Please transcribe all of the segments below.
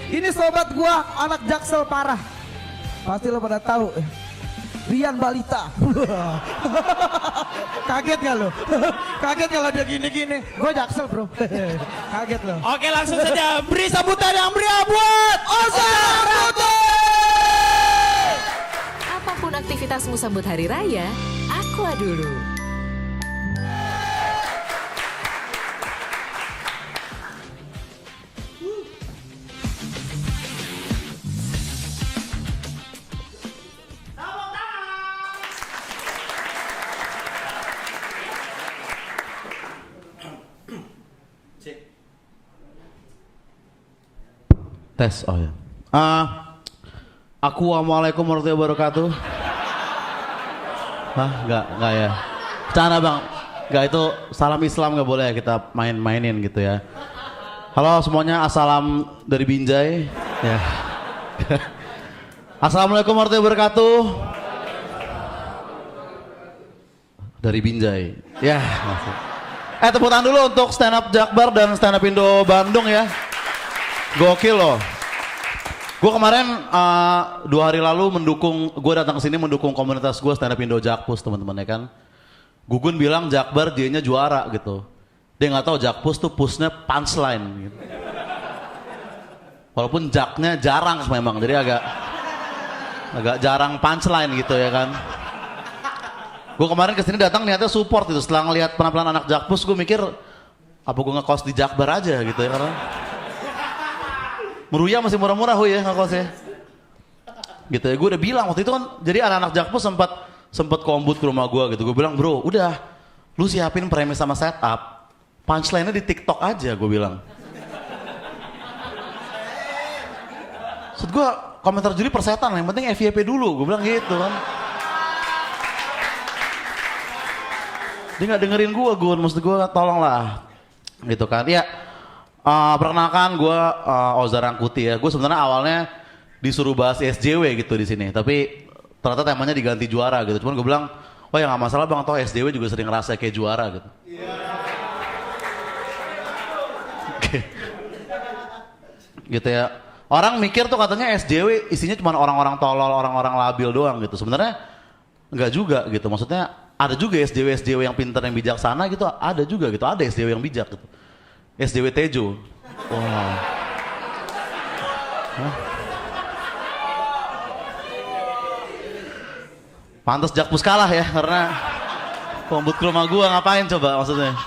Ini sobat gua anak Jaksel parah. Pasti lo pada tahu. Rian Balita. Kaget gak lo? Kaget kalau dia gini-gini. Gue Jaksel bro. Kaget lo. Oke langsung saja beri sambutan yang meriah buat Ozan Putih. Apapun aktivitasmu sambut hari raya, Aqua dulu. Tes, oh ya. Assalamualaikum warahmatullahi wabarakatuh. Hah, enggak ya. Bercanda bang, enggak itu salam Islam nggak boleh kita mainin gitu ya. Halo semuanya, assalam dari Binjai. Ya. Assalamualaikum warahmatullahi wabarakatuh. Dari Binjai. Ya. Tepuk tangan dulu untuk stand up Jakbar dan stand up Indo Bandung ya. Gokil loh. Gue kemarin 2 hari lalu gue datang ke sini mendukung komunitas gue stand up Indo Jakpus teman-teman ya kan. Gugun bilang Jakbar dia-nya juara gitu. Dia nggak tahu Jakpus tuh pusnya punchline gitu. Walaupun jaknya jarang memang, jadi agak jarang punchline gitu ya kan. Gue kemarin kesini datang niatnya support itu. Setelah ngeliat penampilan anak Jakpus gue mikir apa gue ngekos di Jakbar aja gitu ya karena Meruya masih murah-murah ya ngekosnya. Gitu ya, gue udah bilang waktu itu kan, jadi anak-anak Jakpus sempat kombut ke rumah gue gitu. Gue bilang, bro udah, lu siapin premis sama setup, punchline-nya di TikTok aja gue bilang. Maksud gue, komentar juri persetan, yang penting FYP dulu, gue bilang gitu kan. Dia gak dengerin gue, maksud gue tolonglah. Gitu kan, ya. Perkenalkan gue Ozan Rangkuti ya. Gue sebenarnya awalnya disuruh bahas SJW gitu di sini, tapi ternyata temanya diganti juara gitu. Cuman gue bilang, oh ya nggak masalah bang, toh SJW juga sering ngerasa kayak juara gitu. Gitu ya. Orang mikir tuh katanya SJW isinya cuma orang-orang tolol, orang-orang labil doang gitu. Sebenarnya nggak juga gitu. Maksudnya ada juga SJW yang pintar yang bijaksana gitu. Ada juga gitu. Ada SJW yang bijak gitu. SJW Tejo. Wow. Hah? Pantes Jakpus kalah ya karena kombut ke rumah gua ngapain coba maksudnya.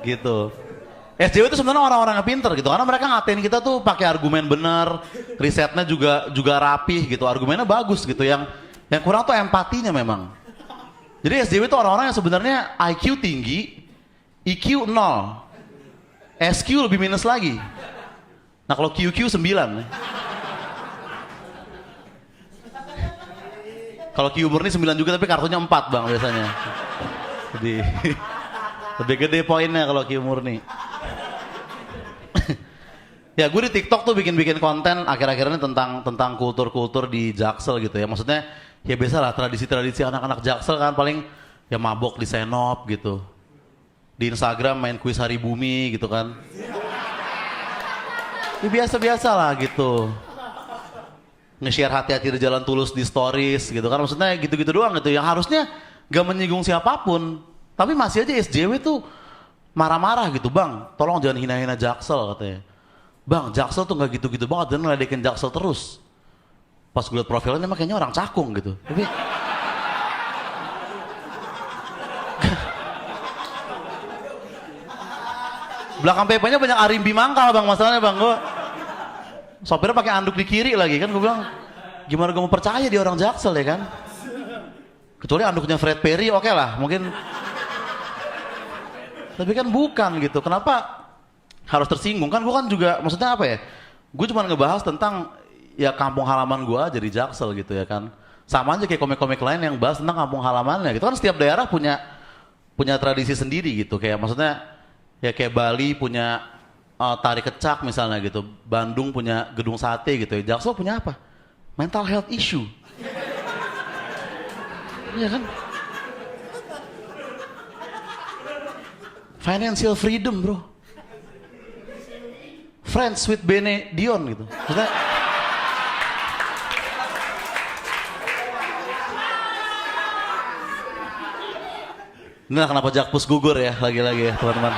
Gitu. SJW itu sebenarnya orang-orang yang pinter gitu karena mereka ngatain kita tuh pakai argumen bener, risetnya juga rapih gitu, argumennya bagus gitu. Yang kurang tuh empatinya memang. Jadi SJW itu orang-orang yang sebenarnya IQ tinggi, IQ 0, SQ lebih minus lagi. Nah kalau QQ 9. Kalau Q murni 9 juga tapi kartunya 4 bang biasanya. Jadi lebih gede poinnya kalau Q murni. Ya gue di TikTok tuh bikin konten akhir-akhir ini tentang kultur-kultur di Jaksel gitu ya. Maksudnya ya biasalah tradisi-tradisi anak-anak Jaksel kan paling ya mabok di senop gitu. Di Instagram main kuis hari bumi gitu kan. Ya biasa-biasa lah gitu. Nge-share hati-hati di jalan tulus di stories gitu kan. Maksudnya gitu-gitu doang gitu. Yang harusnya gak menyinggung siapapun. Tapi masih aja SJW tuh marah-marah gitu. Bang, tolong jangan hina-hina Jaksel katanya. Bang, Jaksel tuh gak gitu-gitu banget. Dan ngeledekin Jaksel terus. Pas gue liat profilnya makanya orang cakung gitu. Tapi belakang PP-nya banyak arimbi mangkal bang, masalahnya bang. Gue sopirnya pakai anduk di kiri lagi kan. Gue bilang gimana gue mau percaya dia orang Jaksel ya kan. Kecuali anduknya Fred Perry oke lah mungkin. Tapi kan bukan gitu. Kenapa harus tersinggung? Kan gue kan juga maksudnya apa ya, gue cuma ngebahas tentang ya kampung halaman gue aja di Jaksel gitu ya kan. Sama aja kayak komik-komik lain yang bahas tentang kampung halamannya gitu kan. Setiap daerah punya tradisi sendiri gitu. Kayak maksudnya ya kayak Bali punya tari kecak misalnya gitu. Bandung punya gedung sate gitu ya. Jaksel punya apa? Mental health issue. Iya kan? Financial freedom bro. Friends with Bene Dion gitu. Maksudnya, inilah kenapa Jakpus gugur ya, lagi-lagi ya teman-teman.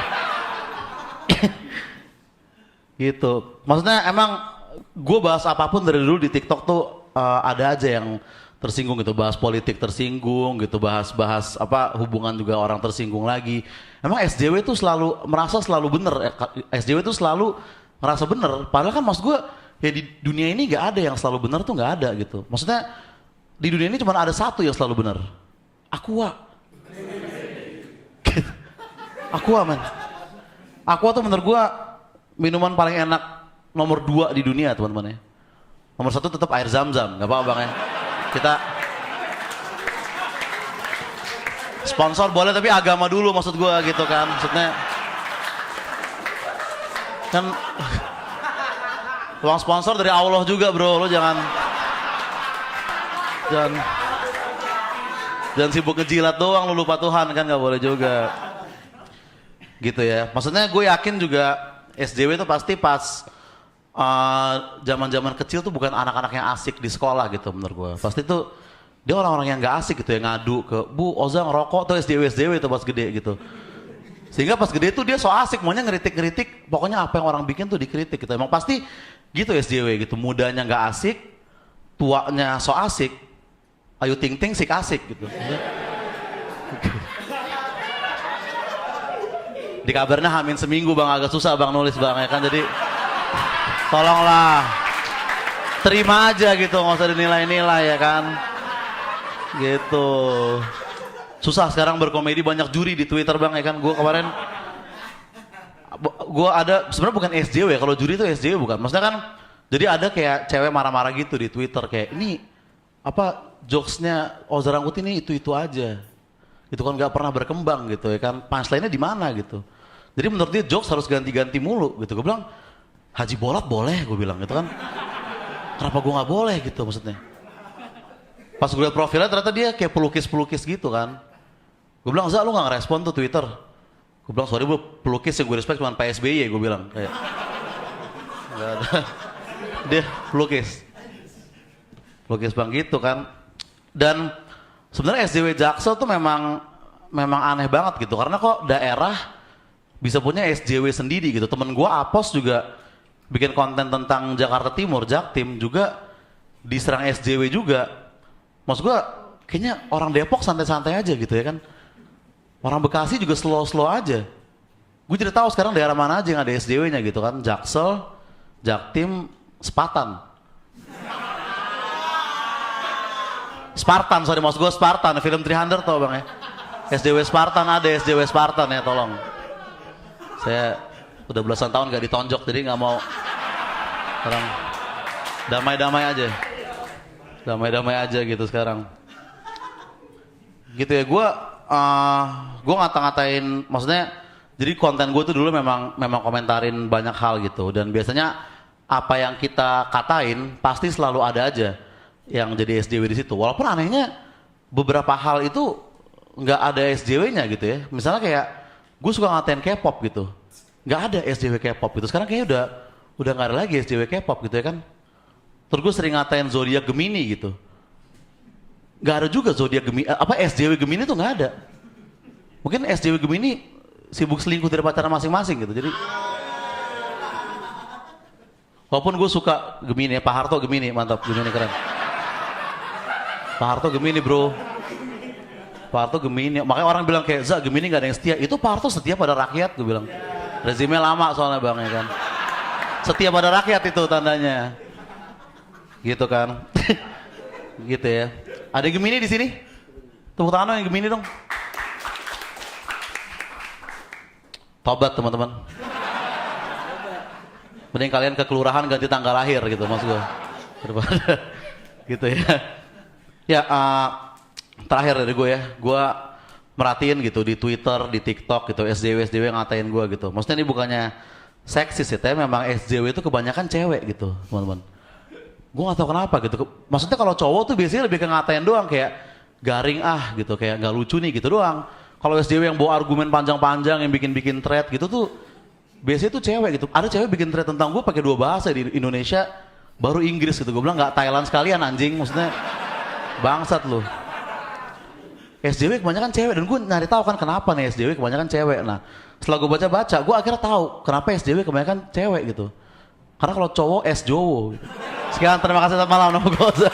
Gitu. Maksudnya emang gue bahas apapun dari dulu di TikTok tuh ada aja yang tersinggung gitu, bahas politik tersinggung gitu, bahas apa hubungan juga orang tersinggung lagi. Emang SJW tuh selalu bener, SJW tuh selalu ngerasa bener. Padahal kan maksud gue ya di dunia ini nggak ada yang selalu bener tuh nggak ada gitu. Maksudnya di dunia ini cuma ada satu yang selalu bener, Aqua. Aqua man. Aqua tuh menurut gue minuman paling enak nomor 2 di dunia teman-teman ya. Nomor 1 tetap air zam-zam, nggak apa-apa bang ya. Kita sponsor boleh tapi agama dulu maksud gue gitu kan. Maksudnya kan uang sponsor dari Allah juga bro, lo jangan sibuk ngejilat doang, lo lupa Tuhan kan, nggak boleh juga gitu ya. Maksudnya gue yakin juga SJW itu pasti pas zaman-zaman kecil tuh bukan anak-anak yang asik di sekolah gitu menurut gue. Pasti tuh dia orang-orang yang nggak asik gitu, yang ngadu ke Bu Oza ngerokok tuh SJW itu pas gede gitu. Sehingga pas gede tuh dia so asik, maunya ngeritik, pokoknya apa yang orang bikin tuh dikritik gitu. Emang pasti gitu SJW gitu, mudanya nggak asik, tuanya so asik, Ayu Ting Ting sik asik gitu. Di kabarnya Hamin seminggu bang, agak susah bang nulis bang ya kan, jadi tolonglah terima aja gitu, nggak usah dinilai-nilai ya kan gitu. Susah sekarang berkomedi, banyak juri di Twitter bang ya kan. Gue kemarin gue ada sebenarnya bukan SJW ya, kalau juri itu SJW bukan, maksudnya kan jadi ada kayak cewek marah-marah gitu di Twitter kayak ini apa jokesnya Oza Rangkuti ini itu aja itu kan nggak pernah berkembang gitu ya kan, punchline-nya di mana gitu. Jadi menurut dia jokes harus ganti-ganti mulu gitu. Gue bilang Haji Bolat boleh, gue bilang gitu kan, kenapa gue nggak boleh gitu maksudnya. Pas gue liat profilnya ternyata dia kayak pelukis gitu kan. Gue bilang Za lu nggak ngerespon tuh Twitter. Gue bilang sorry bu, pelukis yang gue respect cuma Pak SBY, gue bilang kayak nggak ada. Dia pelukis bang gitu kan. Dan sebenarnya SJW Jaksel tuh memang aneh banget gitu, karena kok daerah bisa punya SJW sendiri gitu. Temen gue Apos juga bikin konten tentang Jakarta Timur, Jaktim juga diserang SJW juga. Maksud gue kayaknya orang Depok santai-santai aja gitu ya kan. Orang Bekasi juga slow-slow aja. Gue jadi tahu sekarang daerah mana aja yang ada SJW-nya gitu kan. Jaksel, Jaktim, Spartan, maksud gue Spartan, film 300 tau bang ya. SJW Spartan ada, SJW Spartan ya tolong. Saya udah belasan tahun gak ditonjok jadi gak mau. Sekarang damai-damai aja gitu sekarang. Gitu ya, gue ngata-ngatain, maksudnya jadi konten gue tuh dulu memang komentarin banyak hal gitu, dan biasanya apa yang kita katain pasti selalu ada aja yang jadi SJW di situ. Walaupun anehnya beberapa hal itu nggak ada SJW-nya gitu ya. Misalnya kayak gue suka ngatain K-pop gitu, nggak ada SJW K-pop gitu. Sekarang kayaknya udah nggak ada lagi SJW K-pop gitu ya kan. Terus gue sering ngatain zodiak Gemini gitu, nggak ada juga zodiak Gemini, SJW Gemini tuh nggak ada. Mungkin SJW Gemini sibuk selingkuh dari pacaran masing-masing gitu. Jadi walaupun gue suka Gemini, Pak Harto Gemini, mantap, Gemini keren. Pak Harto Gemini bro, Pak Harto Gemini. Makanya orang bilang kayak Za Gemini nggak ada yang setia. Itu Pak Harto setia pada rakyat, gue bilang. Rezimnya lama soalnya bang ya kan. Setia pada rakyat itu tandanya. Gitu kan. Gitu ya. Ada Gemini di sini? Tepuk tangan dong yang Gemini dong. Tobat teman-teman. Mending kalian ke kelurahan ganti tanggal lahir gitu maksud gue. Daripada gitu ya. Ya terakhir dari gue ya. Gue merhatiin gitu di Twitter, di TikTok gitu, SJW ngatain gue gitu. Maksudnya ini bukannya seksis ya, tapi memang SJW itu kebanyakan cewek gitu teman-teman. Gue gak tau kenapa gitu. Maksudnya kalau cowok tuh biasanya lebih ke ngatain doang, kayak garing gitu, kayak gak lucu nih gitu doang. Kalau SJW yang bawa argumen panjang-panjang, yang bikin thread gitu tuh biasanya tuh cewek gitu. Ada cewek bikin thread tentang gue pakai 2 bahasa di Indonesia, baru Inggris gitu. Gue bilang nggak Thailand sekalian anjing, maksudnya bangsat lu. SJW kebanyakan cewek dan gue nyari tahu kan kenapa nih SJW kebanyakan cewek. Nah, setelah gue baca-baca, gue akhirnya tahu kenapa SJW kebanyakan cewek gitu. Karena kalau cowok S Jowo. Gitu. Sekian, terima kasih, selamat malam, nama gue.